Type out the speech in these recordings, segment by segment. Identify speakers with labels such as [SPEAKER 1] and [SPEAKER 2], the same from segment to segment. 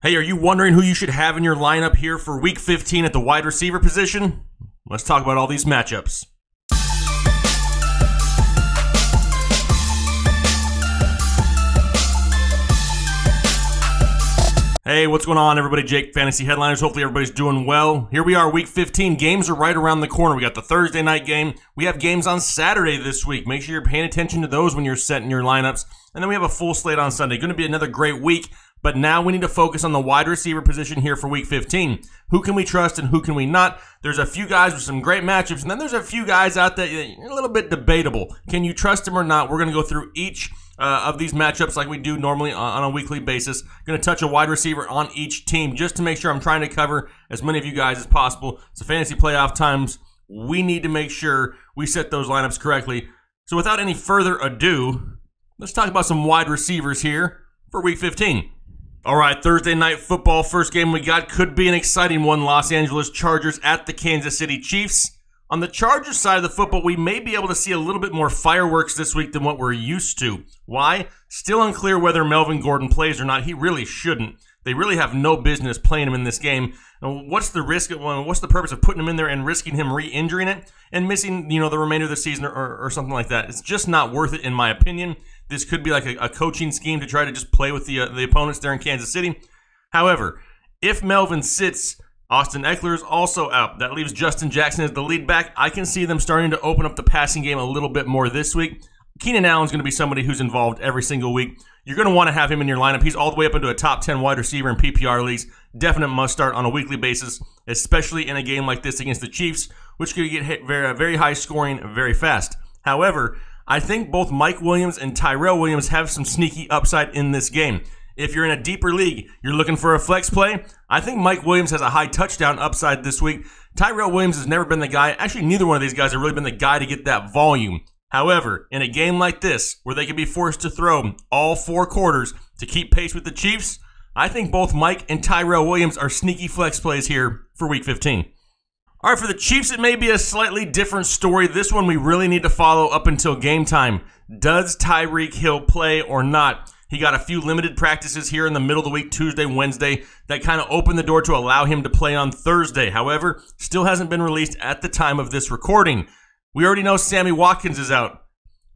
[SPEAKER 1] Hey, are you wondering who you should have in your lineup here for Week 15 at the wide receiver position? Let's talk about all these matchups. Hey, what's going on, everybody? Jake, Fantasy Headliners. Hopefully everybody's doing well. Here we are, Week 15. Games are right around the corner. We got the Thursday night game. We have games on Saturday this week. Make sure you're paying attention to those when you're setting your lineups. And then we have a full slate on Sunday. Going to be another great week. But now we need to focus on the wide receiver position here for Week 15. Who can we trust and who can we not? There's a few guys with some great matchups, and then there's a few guys out there a little bit debatable. Can you trust them or not? We're going to go through each of these matchups like we do normally on a weekly basis. Going to touch a wide receiver on each team just to make sure I'm trying to cover as many of you guys as possible. It's the fantasy playoff times. We need to make sure we set those lineups correctly. So without any further ado, let's talk about some wide receivers here for Week 15. All right, Thursday night football, first game we got could be an exciting one. Los Angeles Chargers at the Kansas City Chiefs. On the Chargers side of the football, we may be able to see a little bit more fireworks this week than what we're used to. Why? Still unclear whether Melvin Gordon plays or not. He really shouldn't. They really have no business playing him in this game. What's the risk? What's the purpose of putting him in there and risking him re-injuring it and missing, the remainder of the season or something like that? It's just not worth it, in my opinion. This could be like a coaching scheme to try to just play with the opponents there in Kansas City. However, if Melvin sits, Austin Eckler is also out. That leaves Justin Jackson as the lead back. I can see them starting to open up the passing game a little bit more this week. Keenan Allen's going to be somebody who's involved every single week. You're going to want to have him in your lineup. He's all the way up into a top 10 wide receiver in PPR leagues. Definite must start on a weekly basis, especially in a game like this against the Chiefs, which could get hit very high scoring very fast. However, I think both Mike Williams and Tyrell Williams have some sneaky upside in this game. If you're in a deeper league, you're looking for a flex play, I think Mike Williams has a high touchdown upside this week. Tyrell Williams has never been the guy. Actually, neither one of these guys have really been the guy to get that volume. However, in a game like this, where they can be forced to throw all 4 quarters to keep pace with the Chiefs, I think both Mike and Tyrell Williams are sneaky flex plays here for Week 15. All right, for the Chiefs, it may be a slightly different story. This one we really need to follow up until game time. Does Tyreek Hill play or not? He got a few limited practices here in the middle of the week, Tuesday, Wednesday, that kind of opened the door to allow him to play on Thursday. However, still hasn't been released at the time of this recording. We already know Sammy Watkins is out.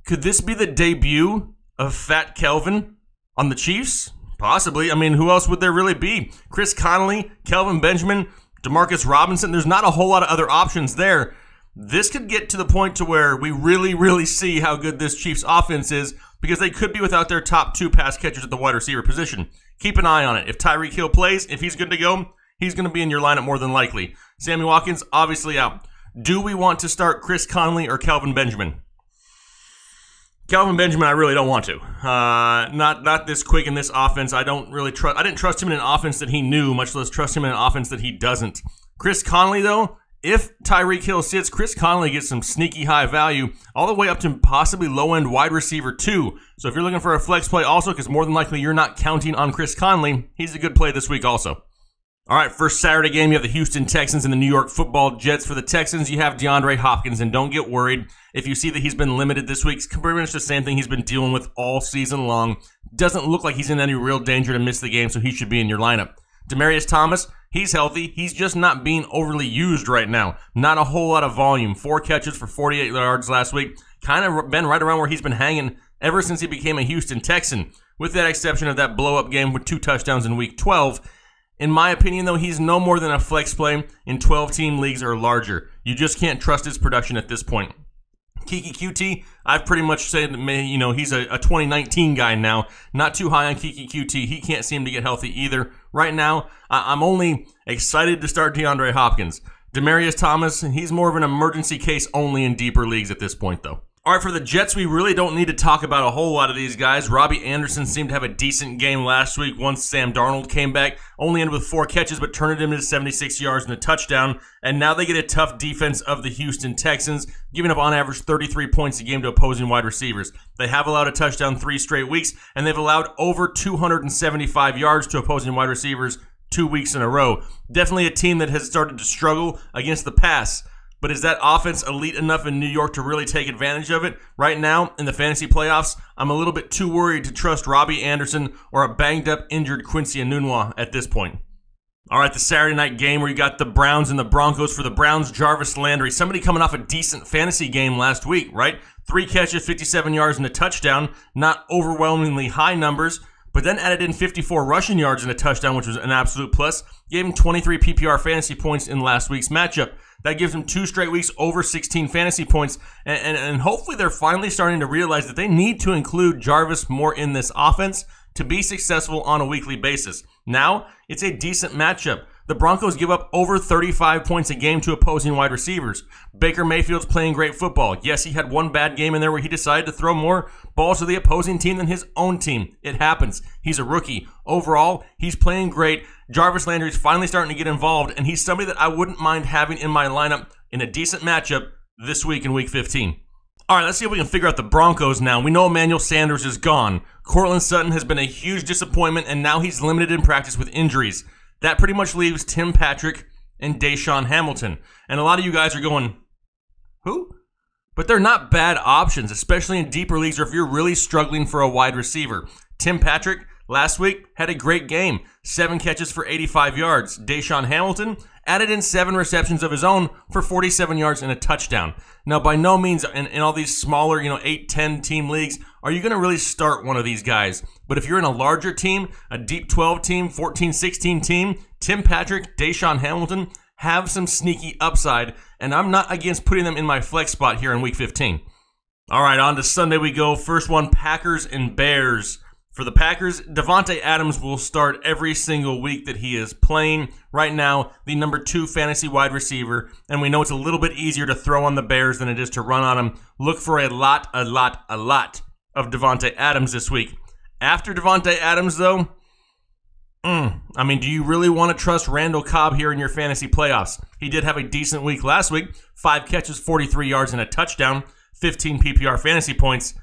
[SPEAKER 1] Could this be the debut of Fat Kelvin on the Chiefs? Possibly. I mean, who else would there really be? Chris Conley, Kelvin Benjamin, Demarcus Robinson. There's not a whole lot of other options there. This could get to the point to where we really see how good this Chiefs offense is, because they could be without their top 2 pass catchers at the wide receiver position. Keep an eye on it. If Tyreek Hill plays, if he's good to go, he's going to be in your lineup more than likely. Sammy Watkins, obviously out. Do we want to start Chris Conley or Kelvin Benjamin? Kelvin Benjamin, I really don't want to. Not this quick in this offense. I didn't trust him in an offense that he knew, much less trust him in an offense that he doesn't. Chris Conley, though, if Tyreek Hill sits, Chris Conley gets some sneaky high value, all the way up to possibly low-end wide receiver 2. So if you're looking for a flex play also, because more than likely you're not counting on Chris Conley, he's a good play this week also. All right, first Saturday game, you have the Houston Texans and the New York Football Jets. For the Texans, you have DeAndre Hopkins, and don't get worried if you see that he's been limited this week. It's pretty much the same thing he's been dealing with all season long. Doesn't look like he's in any real danger to miss the game, so he should be in your lineup. Demaryius Thomas, he's healthy. He's just not being overly used right now. Not a whole lot of volume. 4 catches for 48 yards last week. Kind of been right around where he's been hanging ever since he became a Houston Texan, with that exception of that blow-up game with 2 touchdowns in Week 12. In my opinion, though, he's no more than a flex play in 12-team leagues or larger. You just can't trust his production at this point. Keke QT, I've pretty much said, he's a 2019 guy now. Not too high on Keke QT. He can't seem to get healthy either. Right now, I'm only excited to start DeAndre Hopkins. Demaryius Thomas, he's more of an emergency case only in deeper leagues at this point, though. All right, for the Jets, we really don't need to talk about a whole lot of these guys. Robbie Anderson seemed to have a decent game last week once Sam Darnold came back. Only ended with 4 catches, but turned it into 76 yards and a touchdown. And now they get a tough defense of the Houston Texans, giving up on average 33 points a game to opposing wide receivers. They have allowed a touchdown 3 straight weeks, and they've allowed over 275 yards to opposing wide receivers 2 weeks in a row. Definitely a team that has started to struggle against the pass. But is that offense elite enough in New York to really take advantage of it? Right now, in the fantasy playoffs, I'm a little bit too worried to trust Robbie Anderson or a banged-up, injured Quincy Enunwa at this point. All right, the Saturday night game where you got the Browns and the Broncos. For the Browns, Jarvis Landry, somebody coming off a decent fantasy game last week, right? 3 catches, 57 yards, and a touchdown. Not overwhelmingly high numbers, but then added in 54 rushing yards and a touchdown, which was an absolute plus. Gave him 23 PPR fantasy points in last week's matchup. That gives him 2 straight weeks over 16 fantasy points, and hopefully they're finally starting to realize that they need to include Jarvis more in this offense to be successful on a weekly basis. Now, it's a decent matchup. The Broncos give up over 35 points a game to opposing wide receivers. Baker Mayfield's playing great football. Yes, he had one bad game in there where he decided to throw more balls to the opposing team than his own team. It happens. He's a rookie. Overall, he's playing great. Jarvis Landry's finally starting to get involved, and he's somebody that I wouldn't mind having in my lineup in a decent matchup this week in Week 15. All right, let's see if we can figure out the Broncos now. We know Emmanuel Sanders is gone. Cortland Sutton has been a huge disappointment, and now he's limited in practice with injuries. That pretty much leaves Tim Patrick and Deshaun Hamilton. And a lot of you guys are going, who? But they're not bad options, especially in deeper leagues or if you're really struggling for a wide receiver. Tim Patrick last week had a great game. 7 catches for 85 yards. Deshaun Hamilton added in 7 receptions of his own for 47 yards and a touchdown. Now, by no means in all these smaller, 8, 10 team leagues, are you going to really start one of these guys. But if you're in a larger team, a deep 12 team, 14, 16 team, Tim Patrick, Deshaun Hamilton have some sneaky upside, and I'm not against putting them in my flex spot here in Week 15. All right, on to Sunday we go. First one, Packers and Bears. For the Packers, Davante Adams will start every single week that he is playing. Right now, the number 2 fantasy wide receiver, and we know it's a little bit easier to throw on the Bears than it is to run on them. Look for a lot of Davante Adams this week. After Davante Adams, though, do you really want to trust Randall Cobb here in your fantasy playoffs? He did have a decent week last week. 5 catches, 43 yards, and a touchdown. 15 PPR fantasy points.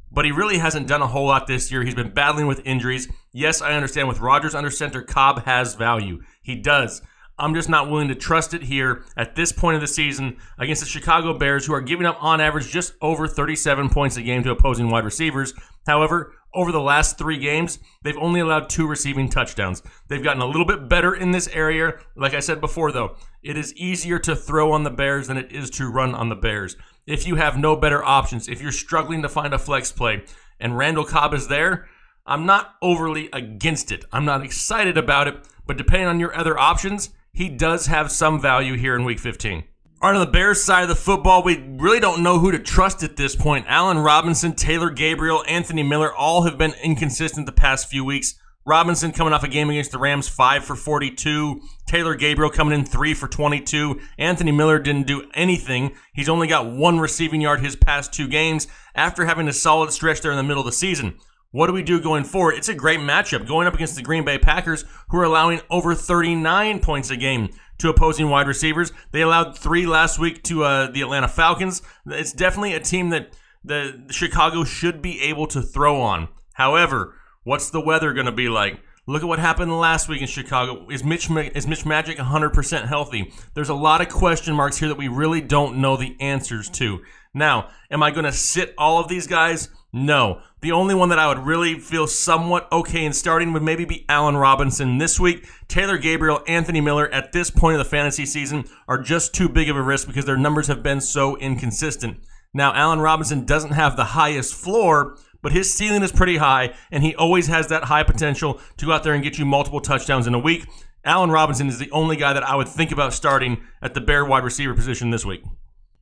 [SPEAKER 1] But he really hasn't done a whole lot this year. He's been battling with injuries. Yes, I understand with Rodgers under center, Cobb has value. He does. I'm just not willing to trust it here at this point of the season against the Chicago Bears, who are giving up on average just over 37 points a game to opposing wide receivers. However, over the last 3 games, they've only allowed 2 receiving touchdowns. They've gotten a little bit better in this area. Like I said before, though, it is easier to throw on the Bears than it is to run on the Bears. If you have no better options, if you're struggling to find a flex play and Randall Cobb is there, I'm not overly against it. I'm not excited about it, but depending on your other options, he does have some value here in Week 15. All right, on the Bears side of the football, we really don't know who to trust at this point. Allen Robinson, Taylor Gabriel, Anthony Miller all have been inconsistent the past few weeks. Robinson coming off a game against the Rams, 5 for 42. Taylor Gabriel coming in 3 for 22. Anthony Miller didn't do anything. He's only got 1 receiving yard his past 2 games after having a solid stretch there in the middle of the season. What do we do going forward? It's a great matchup going up against the Green Bay Packers, who are allowing over 39 points a game to opposing wide receivers. They allowed 3 last week to the Atlanta Falcons. It's definitely a team that the Chicago should be able to throw on. However, what's the weather going to be like? Look at what happened last week in Chicago. Is Mitch Magic 100% healthy? There's a lot of question marks here that we really don't know the answers to. Now, am I going to sit all of these guys? No. The only one that I would really feel somewhat okay in starting would maybe be Allen Robinson this week. Taylor Gabriel, Anthony Miller at this point of the fantasy season are just too big of a risk because their numbers have been so inconsistent. Now, Allen Robinson doesn't have the highest floor, but his ceiling is pretty high, and he always has that high potential to go out there and get you multiple touchdowns in a week. Allen Robinson is the only guy that I would think about starting at the Bear wide receiver position this week.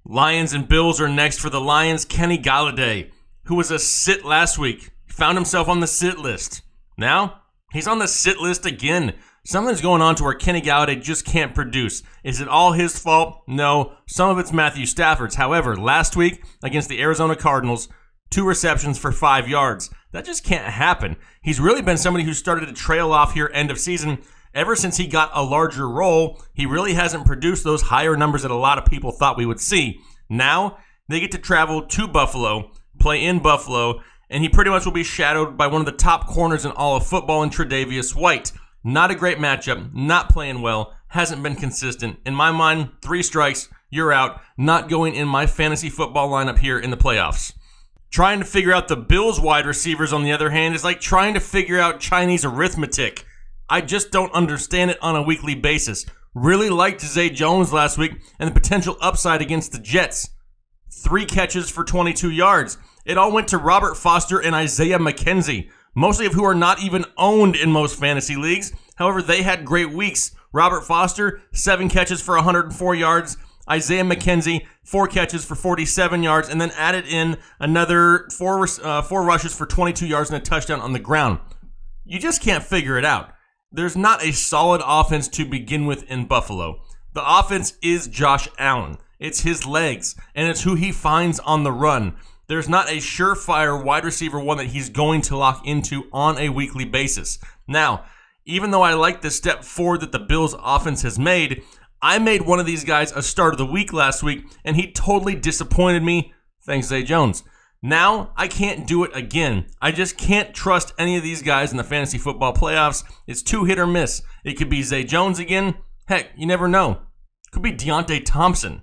[SPEAKER 1] Lions and Bills are next. For the Lions, Kenny Golladay, who was a sit last week, found himself on the sit list. Now, he's on the sit list again. Something's going on to where Kenny Golladay just can't produce. Is it all his fault? No. Some of it's Matthew Stafford's. However, last week against the Arizona Cardinals, 2 receptions for 5 yards. That just can't happen. He's really been somebody who started to trail off here end of season. Ever since he got a larger role, he really hasn't produced those higher numbers that a lot of people thought we would see. Now, they get to travel to Buffalo, play in Buffalo, and he pretty much will be shadowed by one of the top corners in all of football in Tre'Davious White. Not a great matchup, not playing well, hasn't been consistent. In my mind, 3 strikes, you're out, not going in my fantasy football lineup here in the playoffs. Trying to figure out the Bills wide receivers, on the other hand, is like trying to figure out Chinese arithmetic. I just don't understand it on a weekly basis. Really liked Zay Jones last week and the potential upside against the Jets. 3 catches for 22 yards. It all went to Robert Foster and Isaiah McKenzie, mostly of who are not even owned in most fantasy leagues. However, they had great weeks. Robert Foster, 7 catches for 104 yards. Isaiah McKenzie, 4 catches for 47 yards, and then added in another 4 rushes for 22 yards and a touchdown on the ground. You just can't figure it out. There's not a solid offense to begin with in Buffalo. The offense is Josh Allen. It's his legs, and it's who he finds on the run. There's not a surefire wide receiver one that he's going to lock into on a weekly basis. Now, even though I like the step forward that the Bills offense has made, I made one of these guys a start of the week last week, and he totally disappointed me. Thanks, Zay Jones. Now, I can't do it again. I just can't trust any of these guys in the fantasy football playoffs. It's too hit or miss. It could be Zay Jones again. Heck, you never know. It could be Deontay Thompson.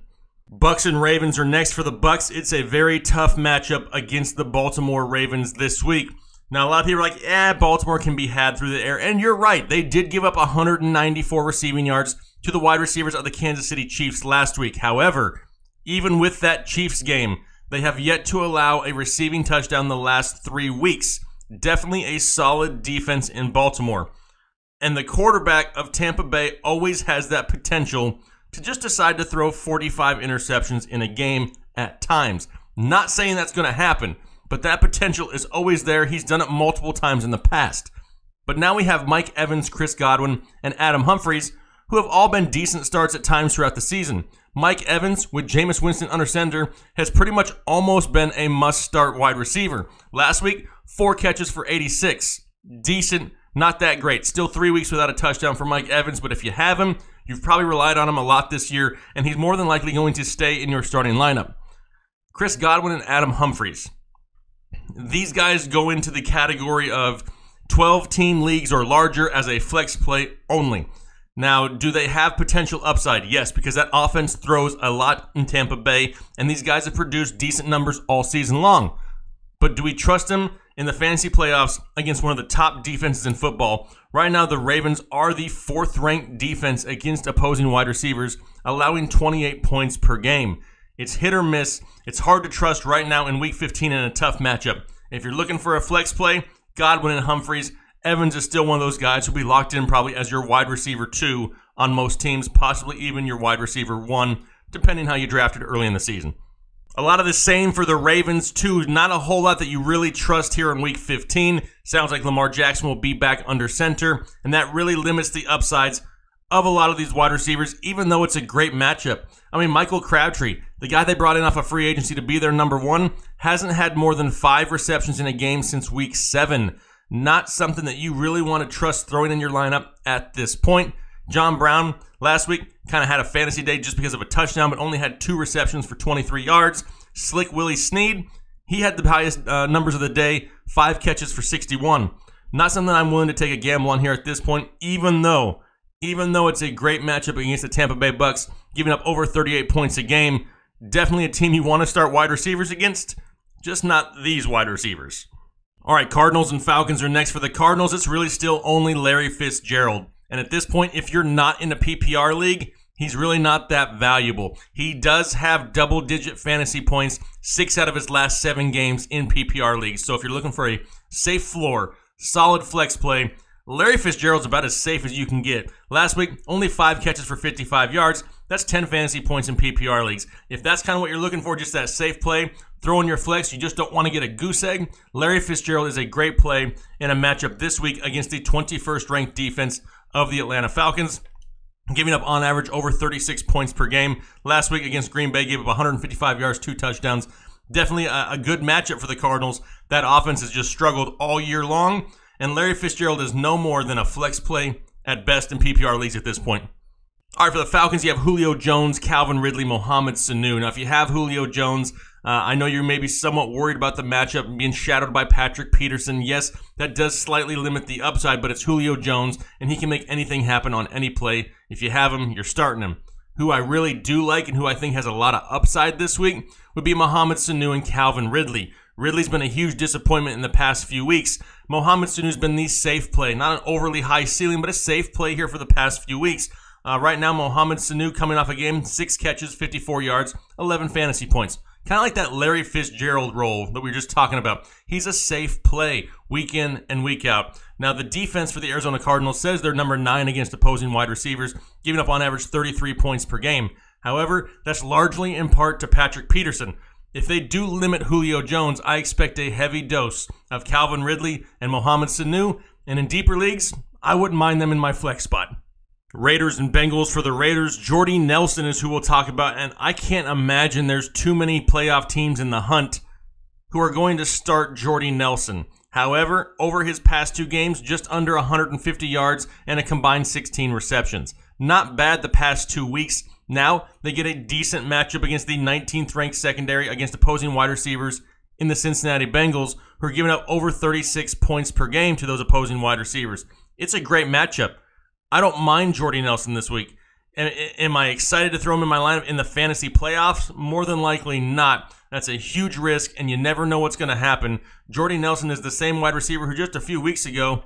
[SPEAKER 1] Bucks and Ravens are next for the Bucks. It's a very tough matchup against the Baltimore Ravens this week. Now, a lot of people are like, Baltimore can be had through the air. And you're right. They did give up 194 receiving yards to the wide receivers of the Kansas City Chiefs last week. However, even with that Chiefs game, they have yet to allow a receiving touchdown the last 3 weeks. Definitely a solid defense in Baltimore. And the quarterback of Tampa Bay always has that potential to just decide to throw 45 interceptions in a game at times. Not saying that's going to happen, but that potential is always there. He's done it multiple times in the past. But now we have Mike Evans, Chris Godwin, and Adam Humphries, who have all been decent starts at times throughout the season. Mike Evans, with Jameis Winston under center, has pretty much almost been a must-start wide receiver. Last week, 4 catches for 86. Decent, not that great. Still 3 weeks without a touchdown for Mike Evans, but if you have him, you've probably relied on him a lot this year, and he's more than likely going to stay in your starting lineup. Chris Godwin and Adam Humphries. These guys go into the category of 12-team leagues or larger as a flex play only. Now, do they have potential upside? Yes, because that offense throws a lot in Tampa Bay, and these guys have produced decent numbers all season long. But do we trust them in the fantasy playoffs against one of the top defenses in football? Right now, the Ravens are the 4th-ranked defense against opposing wide receivers, allowing 28 points per game. It's hit or miss. It's hard to trust right now in Week 15 in a tough matchup. If you're looking for a flex play, Godwin and Humphries, Evans is still one of those guys who'll be locked in probably as your wide receiver 2 on most teams, possibly even your wide receiver 1, depending how you drafted early in the season. A lot of the same for the Ravens, too. Not a whole lot that you really trust here in Week 15. Sounds like Lamar Jackson will be back under center, and that really limits the upsides of a lot of these wide receivers, even though it's a great matchup. I mean, Michael Crabtree, the guy they brought in off of free agency to be their number 1, hasn't had more than 5 receptions in a game since Week 7. Not something that you really want to trust throwing in your lineup at this point. John Brown, last week, kind of had a fantasy day just because of a touchdown, but only had 2 receptions for 23 yards. Slick Willie Snead, he had the highest numbers of the day, 5 catches for 61. Not something I'm willing to take a gamble on here at this point, even though it's a great matchup against the Tampa Bay Bucks, giving up over 38 points a game. Definitely a team you want to start wide receivers against, just not these wide receivers. All right, Cardinals and Falcons are next. For the Cardinals, it's really still only Larry Fitzgerald. And at this point, if you're not in a PPR league, he's really not that valuable. He does have double-digit fantasy points 6 out of his last 7 games in PPR leagues. So if you're looking for a safe floor, solid flex play, Larry Fitzgerald's about as safe as you can get. Last week, only 5 catches for 55 yards. That's 10 fantasy points in PPR leagues. If that's kind of what you're looking for, just that safe play, throw in your flex, you just don't want to get a goose egg, Larry Fitzgerald is a great play in a matchup this week against the 21st ranked defense of the Atlanta Falcons, giving up on average over 36 points per game. Last week against Green Bay, gave up 155 yards, 2 touchdowns. Definitely a good matchup for the Cardinals. That offense has just struggled all year long, and Larry Fitzgerald is no more than a flex play at best in PPR leagues at this point. All right, for the Falcons, you have Julio Jones, Calvin Ridley, Mohamed Sanu. Now, if you have Julio Jones, I know you're maybe somewhat worried about the matchup and being shadowed by Patrick Peterson. Yes, that does slightly limit the upside, but it's Julio Jones, and he can make anything happen on any play. If you have him, you're starting him. who I really do like and who I think has a lot of upside this week would be Mohamed Sanu and Calvin Ridley. Ridley's been a huge disappointment in the past few weeks. Mohamed Sanu's been the safe play. Not an overly high ceiling, but a safe play here for the past few weeks. Right now, Mohamed Sanu coming off a game, 6 catches, 54 yards, 11 fantasy points. Kind of like that Larry Fitzgerald role that we were just talking about. He's a safe play week in and week out. Now, the defense for the Arizona Cardinals says they're number 9 against opposing wide receivers, giving up on average 33 points per game. However, that's largely in part to Patrick Peterson. If they do limit Julio Jones, I expect a heavy dose of Calvin Ridley and Mohamed Sanu, and in deeper leagues, I wouldn't mind them in my flex spot. Raiders and Bengals. For the Raiders, Jordy Nelson is who we'll talk about, and I can't imagine there's too many playoff teams in the hunt who are going to start Jordy Nelson. However, over his past 2 games, just under 150 yards and a combined 16 receptions. Not bad the past 2 weeks. Now, they get a decent matchup against the 19th ranked secondary against opposing wide receivers in the Cincinnati Bengals, who are giving up over 36 points per game to those opposing wide receivers. It's a great matchup. I don't mind Jordy Nelson this week. Am I excited to throw him in my lineup in the fantasy playoffs? More than likely not. That's a huge risk, and you never know what's going to happen. Jordy Nelson is the same wide receiver who just a few weeks ago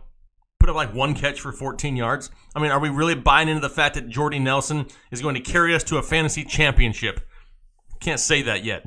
[SPEAKER 1] put up like 1 catch for 14 yards. I mean, are we really buying into the fact that Jordy Nelson is going to carry us to a fantasy championship? Can't say that yet.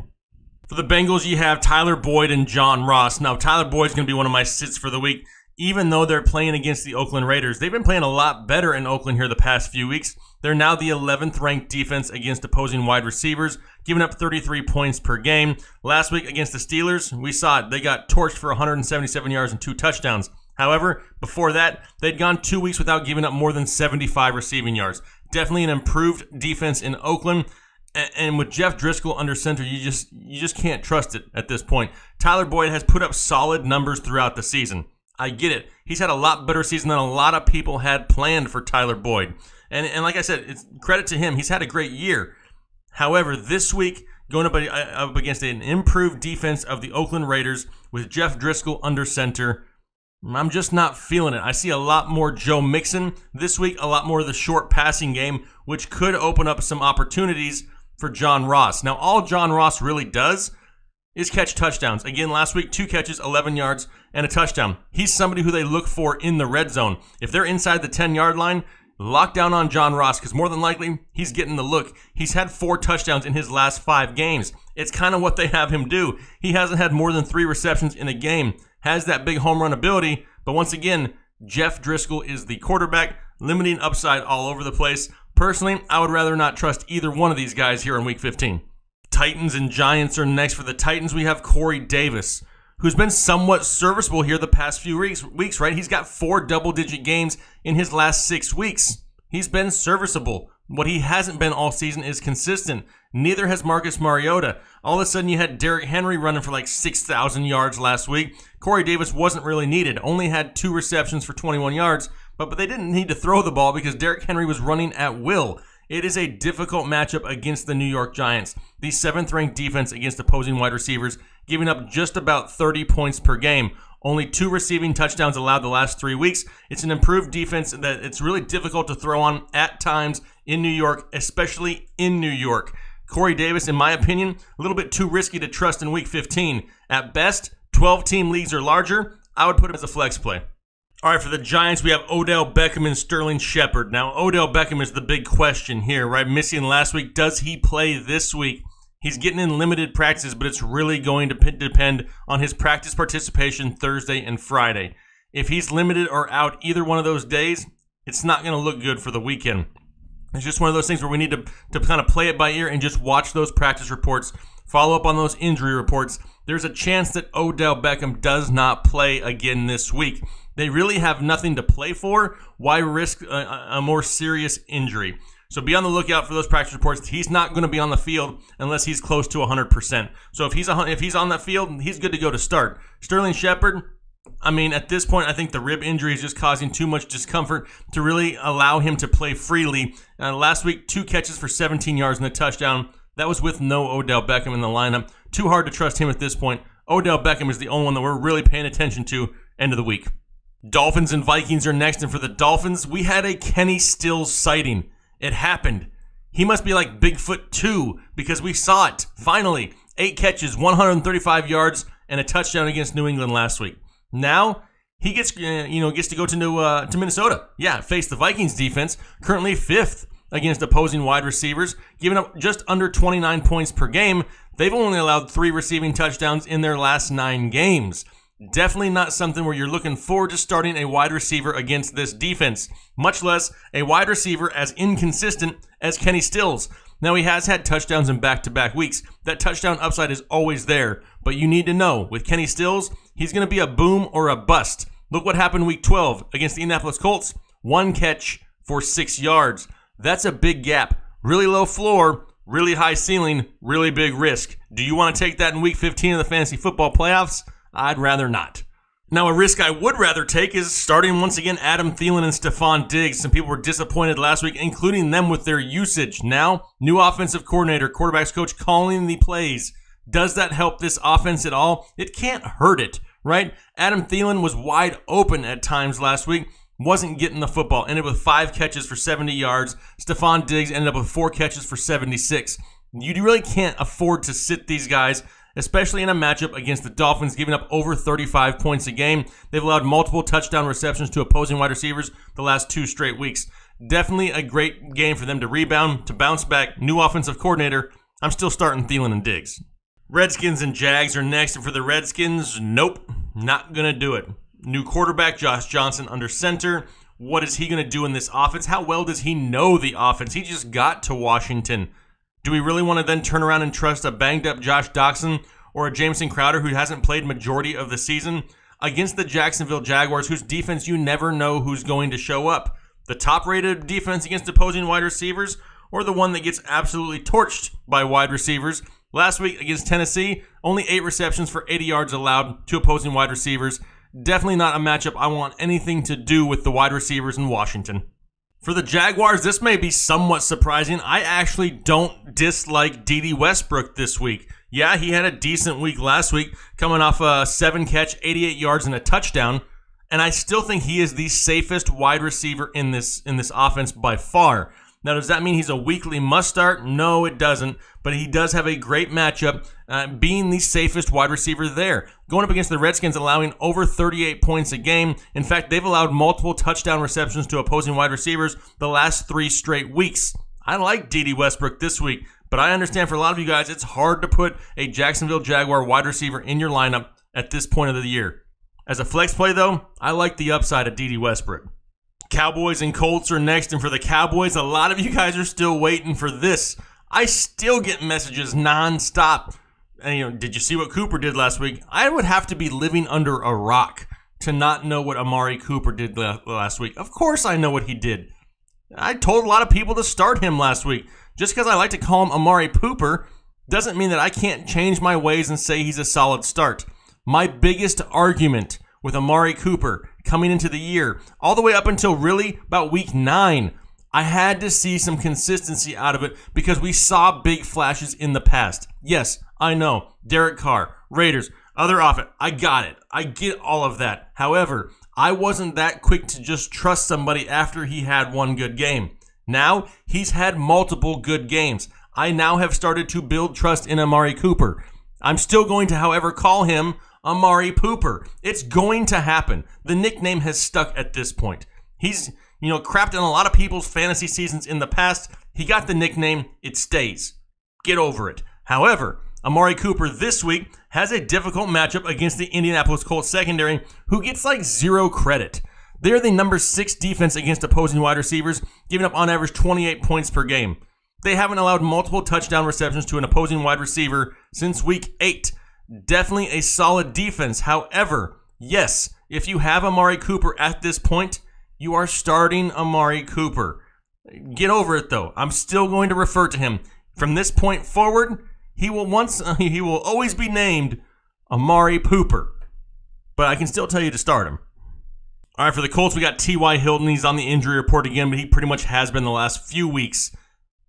[SPEAKER 1] For the Bengals, you have Tyler Boyd and John Ross. Now, Tyler Boyd's going to be one of my sits for the week. Even though they're playing against the Oakland Raiders, they've been playing a lot better in Oakland here the past few weeks. They're now the 11th ranked defense against opposing wide receivers, giving up 33 points per game. Last week against the Steelers, we saw it. They got torched for 177 yards and 2 touchdowns. However, before that, they'd gone 2 weeks without giving up more than 75 receiving yards. Definitely an improved defense in Oakland. And with Jeff Driscoll under center, you just can't trust it at this point. Tyler Boyd has put up solid numbers throughout the season. I get it. He's had a lot better season than a lot of people had planned for Tyler Boyd. And like I said, it's credit to him. He's had a great year. However, this week, going up against an improved defense of the Oakland Raiders with Jeff Driscoll under center, I'm just not feeling it. I see a lot more Joe Mixon this week, a lot more of the short passing game, which could open up some opportunities for John Ross. Now, all John Ross really does is catch touchdowns. Again, last week, 2 catches, 11 yards, and a touchdown. He's somebody who they look for in the red zone. If they're inside the 10-yard line, lock down on John Ross, because more than likely, he's getting the look. He's had 4 touchdowns in his last 5 games. It's kind of what they have him do. He hasn't had more than 3 receptions in a game. Has that big home run ability, but once again, Jeff Driscoll is the quarterback, limiting upside all over the place. Personally, I would rather not trust either one of these guys here in Week 15. Titans and Giants are next. For the Titans, we have Corey Davis, who's been somewhat serviceable here the past few weeks, right? He's got 4 double-digit games in his last 6 weeks. He's been serviceable. What he hasn't been all season is consistent. Neither has Marcus Mariota. All of a sudden, you had Derrick Henry running for like 6,000 yards last week. Corey Davis wasn't really needed. Only had 2 receptions for 21 yards, but they didn't need to throw the ball because Derrick Henry was running at will. It is a difficult matchup against the New York Giants. The 7th-ranked defense against opposing wide receivers, giving up just about 30 points per game. Only 2 receiving touchdowns allowed the last 3 weeks. It's an improved defense that it's really difficult to throw on at times in New York, especially in New York. Corey Davis, in my opinion, a little bit too risky to trust in Week 15. At best, 12-team leagues or larger, I would put him as a flex play. All right, for the Giants, we have Odell Beckham and Sterling Shepard. Now, Odell Beckham is the big question here, right? Missing last week. Does he play this week? He's getting in limited practices, but it's really going to depend on his practice participation Thursday and Friday. If he's limited or out either one of those days, it's not going to look good for the weekend. It's just one of those things where we need to kind of play it by ear and just watch those practice reports, follow up on those injury reports. There's a chance that Odell Beckham does not play again this week. They really have nothing to play for. Why risk a more serious injury? So be on the lookout for those practice reports. He's not going to be on the field unless he's close to 100%. So if he's on that field, he's good to go to start. Sterling Shepard, I mean, at this point, I think the rib injury is just causing too much discomfort to really allow him to play freely. Last week, 2 catches for 17 yards and a touchdown. That was with no Odell Beckham in the lineup. Too hard to trust him at this point. Odell Beckham is the only one that we're really paying attention to end of the week. Dolphins and Vikings are next, and for the Dolphins, we had a Kenny Stills sighting. It happened. He must be like Bigfoot 2 because we saw it, finally. 8 catches, 135 yards, and a touchdown against New England last week. Now, he gets to go to Minnesota. Yeah, face the Vikings defense, currently 5th against opposing wide receivers, giving up just under 29 points per game. They've only allowed 3 receiving touchdowns in their last 9 games. Definitely not something where you're looking forward to starting a wide receiver against this defense, much less a wide receiver as inconsistent as Kenny Stills. Now, he has had touchdowns in back-to-back weeks. That touchdown upside is always there, but you need to know, with Kenny Stills, he's going to be a boom or a bust. Look what happened week 12 against the Indianapolis Colts. 1 catch for 6 yards. That's a big gap. Really low floor, really high ceiling, really big risk. Do you want to take that in week 15 of the fantasy football playoffs? I'd rather not. Now, a risk I would rather take is starting once again Adam Thielen and Stephon Diggs. Some people were disappointed last week, including them with their usage. Now, new offensive coordinator, quarterbacks coach calling the plays. Does that help this offense at all? It can't hurt it, right? Adam Thielen was wide open at times last week, wasn't getting the football, ended with 5 catches for 70 yards. Stephon Diggs ended up with 4 catches for 76. You really can't afford to sit these guys, especially in a matchup against the Dolphins, giving up over 35 points a game. They've allowed multiple touchdown receptions to opposing wide receivers the last 2 straight weeks. Definitely a great game for them to rebound, to bounce back. New offensive coordinator. I'm still starting Thielen and Diggs. Redskins and Jags are next, and for the Redskins, nope, not going to do it. New quarterback, Josh Johnson under center. What is he going to do in this offense? How well does he know the offense? He just got to Washington. Do we really want to then turn around and trust a banged-up Josh Doxson or a Jameson Crowder who hasn't played majority of the season against the Jacksonville Jaguars, whose defense you never know who's going to show up? The top-rated defense against opposing wide receivers or the one that gets absolutely torched by wide receivers? Last week against Tennessee, only 8 receptions for 80 yards allowed to opposing wide receivers. Definitely not a matchup I want anything to do with the wide receivers in Washington. For the Jaguars, this may be somewhat surprising. I actually don't dislike Dede Westbrook this week. Yeah, he had a decent week last week, coming off a 7-catch, 88 yards, and a touchdown. And I still think he is the safest wide receiver in this offense by far. Now, does that mean he's a weekly must-start? No, it doesn't. But he does have a great matchup, being the safest wide receiver there. Going up against the Redskins, allowing over 38 points a game. In fact, they've allowed multiple touchdown receptions to opposing wide receivers the last 3 straight weeks. I like Dede Westbrook this week, but I understand for a lot of you guys, it's hard to put a Jacksonville Jaguar wide receiver in your lineup at this point of the year. As a flex play, though, I like the upside of Dede Westbrook. Cowboys and Colts are next, and for the Cowboys, a lot of you guys are still waiting for this. I still get messages nonstop. And, did you see what Cooper did last week? I would have to be living under a rock to not know what Amari Cooper did last week. Of course I know what he did. I told a lot of people to start him last week. Just because I like to call him Amari Pooper doesn't mean that I can't change my ways and say he's a solid start. My biggest argument with Amari Cooper coming into the year, all the way up until really about week 9, I had to see some consistency out of it because we saw big flashes in the past. Yes, I know. Derek Carr, Raiders, other offense. I got it. I get all of that. However, I wasn't that quick to just trust somebody after he had one good game. Now, he's had multiple good games. I now have started to build trust in Amari Cooper. I'm still going to, however, call him Amari Pooper. It's going to happen. The nickname has stuck at this point. He's, crapped on a lot of people's fantasy seasons in the past. He got the nickname. It stays. Get over it. However, Amari Cooper this week has a difficult matchup against the Indianapolis Colts secondary, who gets like 0 credit. They're the number 6 defense against opposing wide receivers, giving up on average 28 points per game. They haven't allowed multiple touchdown receptions to an opposing wide receiver since week 8. Definitely a solid defense. However, yes, if you have Amari Cooper at this point, you are starting Amari Cooper. Get over it, though. I'm still going to refer to him. From this point forward, he will always be named Amari Pooper. But I can still tell you to start him. All right, for the Colts, we got T.Y. Hilton. He's on the injury report again, but he pretty much has been the last few weeks.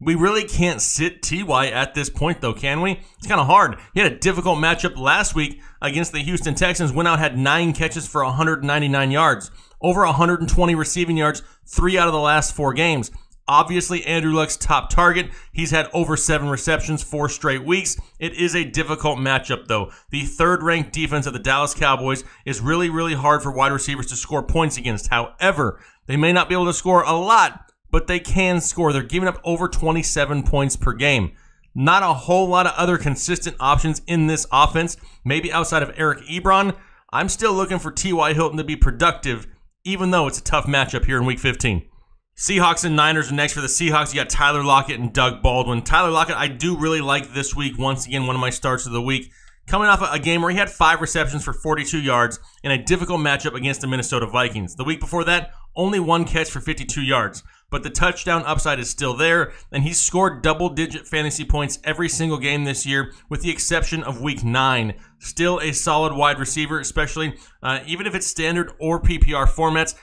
[SPEAKER 1] We really can't sit T.Y. at this point, though, can we? It's kind of hard. He had a difficult matchup last week against the Houston Texans. Went out, had 9 catches for 199 yards. Over 120 receiving yards, 3 out of the last 4 games. obviously Andrew Luck's top target. He's had over 7 receptions 4 straight weeks. It is a difficult matchup, though. The third-ranked defense of the Dallas Cowboys is really, really hard for wide receivers to score points against. However, they may not be able to score a lot, but they can score. They're giving up over 27 points per game. Not a whole lot of other consistent options in this offense, maybe outside of Eric Ebron. I'm still looking for T.Y. Hilton to be productive, even though it's a tough matchup here in Week 15. Seahawks and Niners are next. For the Seahawks, you got Tyler Lockett and Doug Baldwin. Tyler Lockett, I do really like this week. Once again, one of my starts of the week. Coming off a game where he had 5 receptions for 42 yards in a difficult matchup against the Minnesota Vikings. The week before that, only 1 catch for 52 yards. But the touchdown upside is still there, and he's scored double-digit fantasy points every single game this year, with the exception of Week 9. Still a solid wide receiver, especially even if it's standard or PPR formats,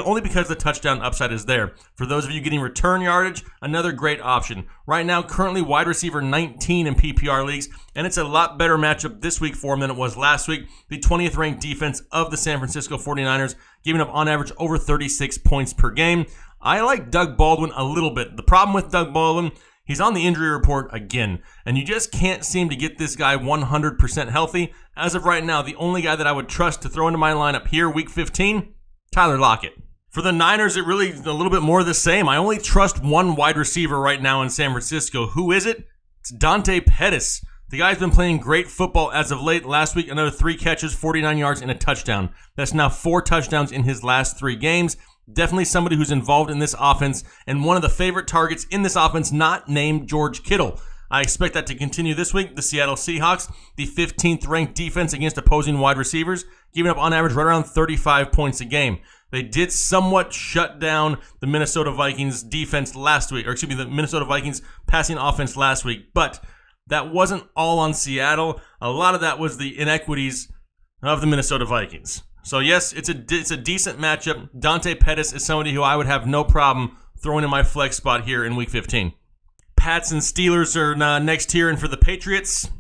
[SPEAKER 1] only because the touchdown upside is there. For those of you getting return yardage, another great option. Right now, currently wide receiver 19 in PPR leagues, and it's a lot better matchup this week for him than it was last week. The 20th ranked defense of the San Francisco 49ers, giving up on average over 36 points per game. I like Doug Baldwin a little bit. The problem with Doug Baldwin, he's on the injury report again, and you just can't seem to get this guy 100% healthy. As of right now, the only guy that I would trust to throw into my lineup here, Week 15, Tyler Lockett. For the Niners, it really is a little bit more of the same. I only trust one wide receiver right now in San Francisco. Who is it? It's Dante Pettis. The guy's been playing great football as of late. Last week, another 3 catches, 49 yards, and a touchdown. That's now 4 touchdowns in his last 3 games. Definitely somebody who's involved in this offense and one of the favorite targets in this offense, not named George Kittle. I expect that to continue this week. The Seattle Seahawks, the 15th ranked defense against opposing wide receivers, giving up on average right around 35 points a game. They did somewhat shut down the Minnesota Vikings defense last week, or excuse me, the Minnesota Vikings passing offense last week, but that wasn't all on Seattle. A lot of that was the inequities of the Minnesota Vikings. So yes, it's a decent matchup. Dante Pettis is somebody who I would have no problem throwing in my flex spot here in Week 15. Pats and Steelers are next here, and for the Patriots,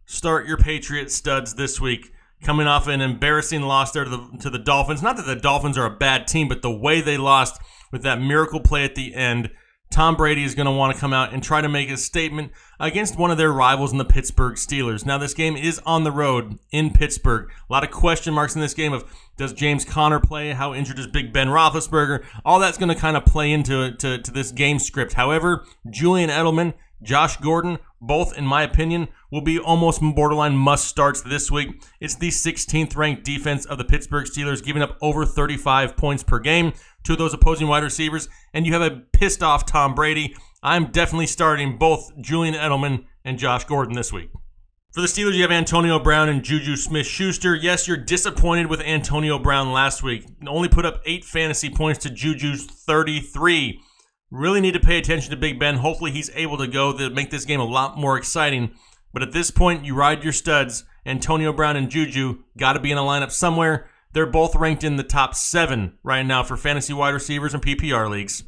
[SPEAKER 1] start your Patriot studs this week. Coming off an embarrassing loss there to the Dolphins. Not that the Dolphins are a bad team, but the way they lost with that miracle play at the end, Tom Brady is going to want to come out and try to make a statement against one of their rivals in the Pittsburgh Steelers. Now, this game is on the road in Pittsburgh. A lot of question marks in this game of, does James Conner play? How injured is Big Ben Roethlisberger? All that's going to kind of play into this game script. However, Julian Edelman, Josh Gordon, both, in my opinion, will be almost borderline must-starts this week. It's the 16th ranked defense of the Pittsburgh Steelers, giving up over 35 points per game to those opposing wide receivers, and you have a pissed-off Tom Brady. I'm definitely starting both Julian Edelman and Josh Gordon this week. For the Steelers, you have Antonio Brown and Juju Smith-Schuster. Yes, you're disappointed with Antonio Brown last week. Only put up 8 fantasy points to Juju's 33. Really need to pay attention to Big Ben. Hopefully he's able to go to make this game a lot more exciting. But at this point, you ride your studs. Antonio Brown and Juju got to be in a lineup somewhere. They're both ranked in the top 7 right now for fantasy wide receivers and PPR leagues.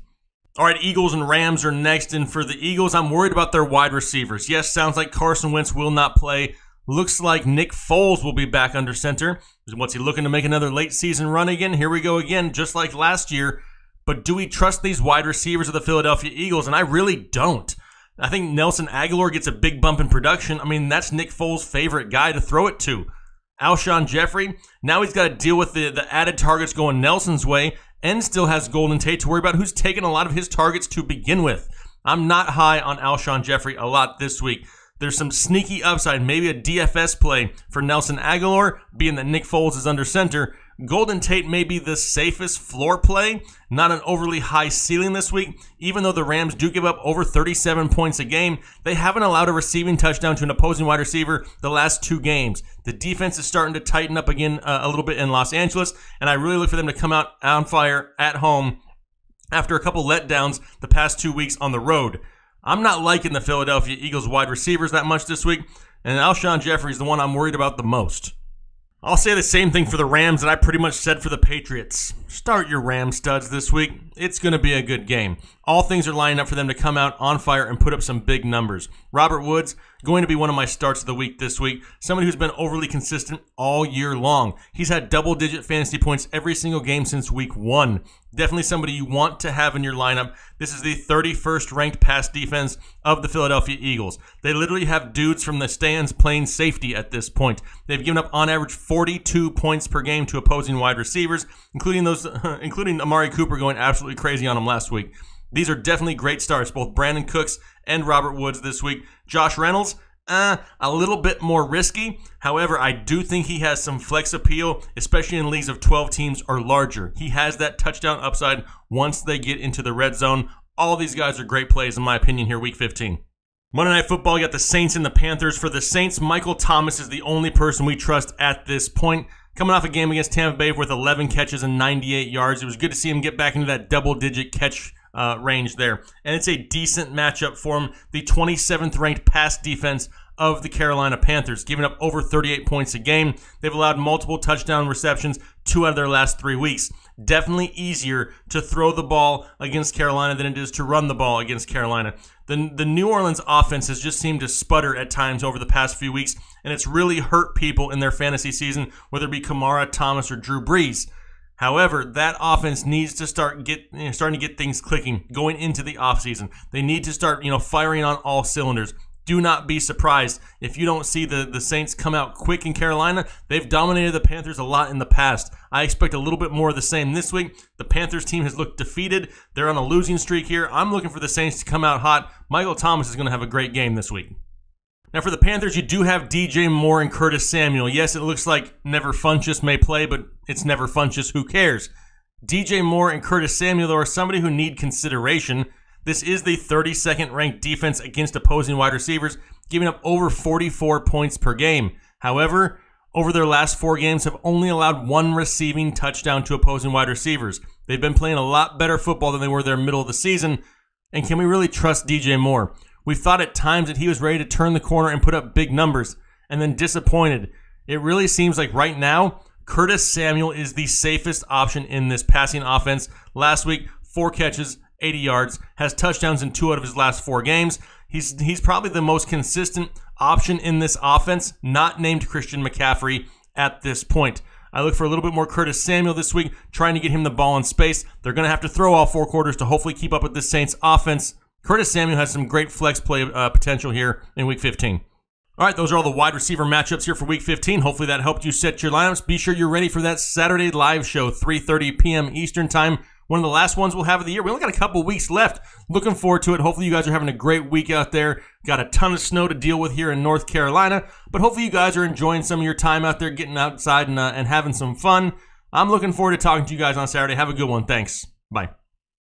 [SPEAKER 1] All right, Eagles and Rams are next. And for the Eagles, I'm worried about their wide receivers. Yes, sounds like Carson Wentz will not play. Looks like Nick Foles will be back under center. What's he looking to make another late season run again? Here we go again, just like last year. But do we trust these wide receivers of the Philadelphia Eagles? And I really don't. I think Nelson Aguilar gets a big bump in production. I mean, that's Nick Foles' favorite guy to throw it to. Alshon Jeffrey, now he's got to deal with the added targets going Nelson's way, and still has Golden Tate to worry about, who's taken a lot of his targets to begin with. I'm not high on Alshon Jeffrey a lot this week. There's some sneaky upside, maybe a DFS play for Nelson Aguilar, being that Nick Foles is under center. Golden Tate may be the safest floor play, not an overly high ceiling this week. Even though the Rams do give up over 37 points a game, they haven't allowed a receiving touchdown to an opposing wide receiver the last 2 games. The defense is starting to tighten up again a little bit in Los Angeles, and I really look for them to come out on fire at home after a couple letdowns the past 2 weeks on the road. I'm not liking the Philadelphia Eagles wide receivers that much this week, and Alshon Jeffrey is the one I'm worried about the most. I'll say the same thing for the Rams that I pretty much said for the Patriots. Start your Ram studs this week. it's going to be a good game. All things are lining up for them to come out on fire and put up some big numbers. Robert Woods, going to be one of my starts of the week this week. Somebody who's been overly consistent all year long. He's had double-digit fantasy points every single game since week 1. Definitely somebody you want to have in your lineup. This is the 31st ranked pass defense of the Philadelphia Eagles. They literally have dudes from the stands playing safety at this point. They've given up on average 42 points per game to opposing wide receivers, including Amari Cooper going absolutely crazy on them last week. These are definitely great starts, both Brandon Cooks and Robert Woods this week. Josh Reynolds, a little bit more risky. However, I do think he has some flex appeal, especially in leagues of 12 teams or larger. He has that touchdown upside once they get into the red zone. All of these guys are great plays, in my opinion, here week 15. Monday Night Football, you got the Saints and the Panthers. For the Saints, Michael Thomas is the only person we trust at this point. Coming off a game against Tampa Bay with 11 catches and 98 yards. It was good to see him get back into that double-digit catch range there. And it's a decent matchup for him. The 27th ranked pass defense of the Carolina Panthers, giving up over 38 points a game. They've allowed multiple touchdown receptions 2 out of their last 3 weeks. Definitely easier to throw the ball against Carolina than it is to run the ball against Carolina. The New Orleans offense has just seemed to sputter at times over the past few weeks, and it's really hurt people in their fantasy season, whether it be Kamara, Thomas, or Drew Brees. However, that offense needs to starting to get things clicking going into the offseason. They need to start, firing on all cylinders. Do not be surprised if you don't see the Saints come out quick in Carolina. They've dominated the Panthers a lot in the past. I expect a little bit more of the same this week. The Panthers team has looked defeated. They're on a losing streak here. I'm looking for the Saints to come out hot. Michael Thomas is going to have a great game this week. Now for the Panthers, you do have DJ Moore and Curtis Samuel. Yes, it looks like Never Funchess may play, but it's Never Funchess. Who cares? DJ Moore and Curtis Samuel, though, are somebody who need consideration. This is the 32nd ranked defense against opposing wide receivers, giving up over 44 points per game. However, over their last 4 games have only allowed 1 receiving touchdown to opposing wide receivers. They've been playing a lot better football than they were their middle of the season. And can we really trust DJ Moore? We've thought at times that he was ready to turn the corner and put up big numbers, and then disappointed. It really seems like right now, Curtis Samuel is the safest option in this passing offense. Last week, 4 catches, 80 yards, has touchdowns in 2 out of his last 4 games. He's probably the most consistent option in this offense, not named Christian McCaffrey at this point. I look for a little bit more Curtis Samuel this week, trying to get him the ball in space. They're going to have to throw all 4 quarters to hopefully keep up with this Saints offense. Curtis Samuel has some great flex play potential here in Week 15. All right, those are all the wide receiver matchups here for Week 15. Hopefully that helped you set your lineups. Be sure you're ready for that Saturday live show, 3:30 p.m. Eastern Time. One of the last ones we'll have of the year. We only got a couple weeks left. Looking forward to it. Hopefully you guys are having a great week out there. Got a ton of snow to deal with here in North Carolina, but hopefully you guys are enjoying some of your time out there, getting outside and having some fun. I'm looking forward to talking to you guys on Saturday. Have a good one. Thanks. Bye.